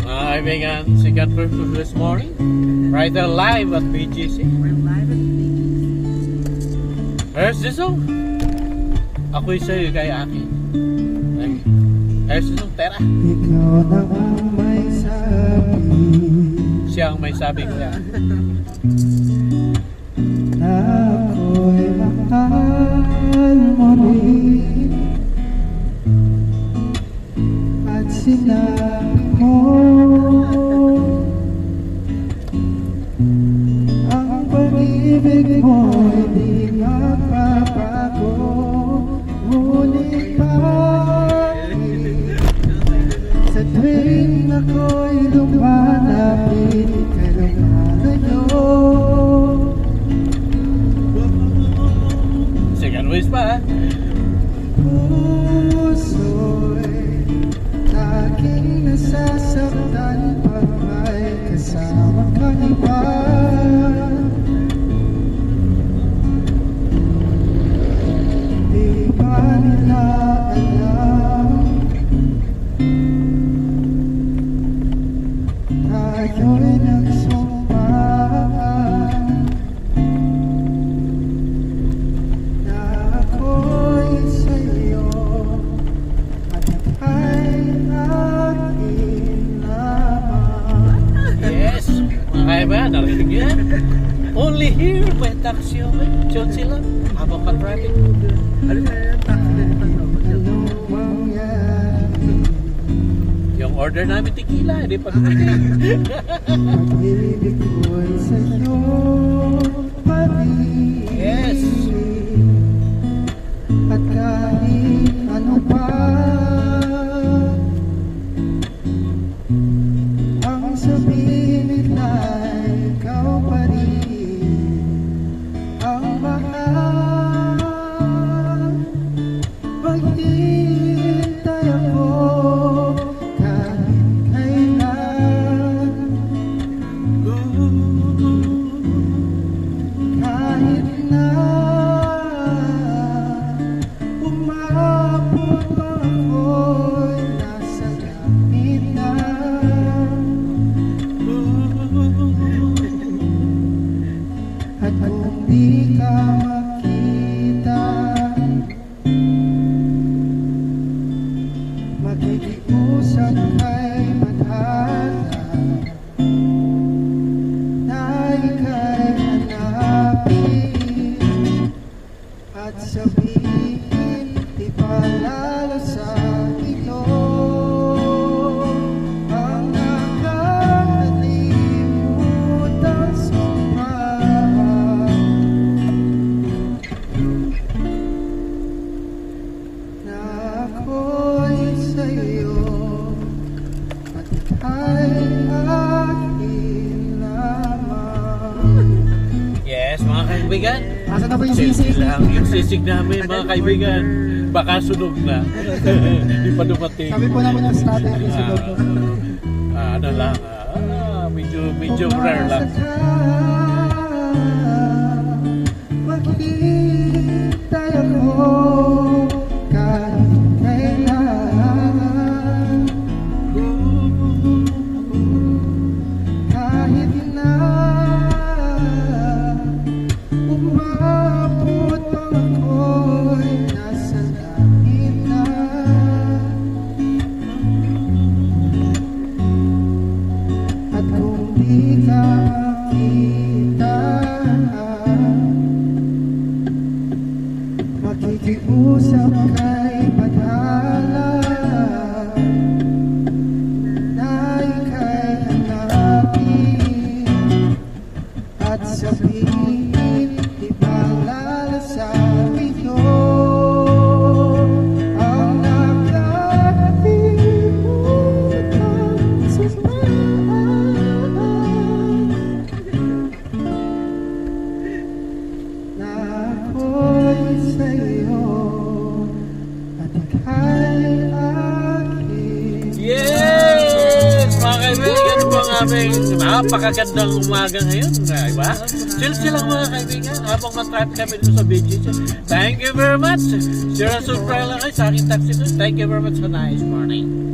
Kaibigan, second purpose this morning. Right there live at BGC. We're live at BGC. Here's the song. Ako'y sa'yo kay akin. Here's the song, Tera. Ikaw na ang may sabi. Siya ang may sabi ko yan. Na ako'y mahal mo rin. At sinabi mo ang pag-ibig mo'y di magbabago. Ngunit bakit sa tuwing ako'y lumalapit kay lumalayo? Second voice pa, ha? Puso'y laging nasasaktan pag may kasama kang iba. Di ba nila alam tayo'y nagsumpan na ako'y sa'yo at ika'y akin lamang. Yes! Mga kaibigan, narinig niyo yan? Only here by Taxi John sila. Habang ka-traffic. Ano na yung taxi na ito? Anong mangyari? Yung order namin tequila, hindi pa dumating. Pag-ibig ko'y sa'yo pa rin. Yes. At kahit ano pa ang sabihin nila, ikaw pa rin ang mahal. Maghihintay ako kahit kailan, kahit na umabot pa ako'y nasa langit na. At kung di ka makita, makikiusap kay madhala na ika'y hanapin at sabihin di palalo sa ito ang nakakalimutan sobra. Na ako'y sa'yo at ika'y akin lamang. Yes, mga kaibigan. Asa na ba yung Safety sisig? lang yung sisig namin, mga kaibigan. Baka sunog na. Hindi pa dumating. Sabi po namin ng strategy sa loob. Ano lang, medyo rare lang. Maghihintay ako kahit kailan, kahit na umabot ako'y nasa langit na. At kung di ka makita, makikiusap kay madhala na ika'y hanapin at sabihin di ba lalasabi ko ang nakalimutan sumaan na ako'y sa'yo at ika'y akin. Yes! Mga kaibigan, po ang aming napakagandang umaga ngayon. Diba? Chill lang mga kaibigan habang matraffic kami dito sa BGC. Thank you very much. Sir Rasul Prela kayo sa aking taxi. Thank you very much for nice morning.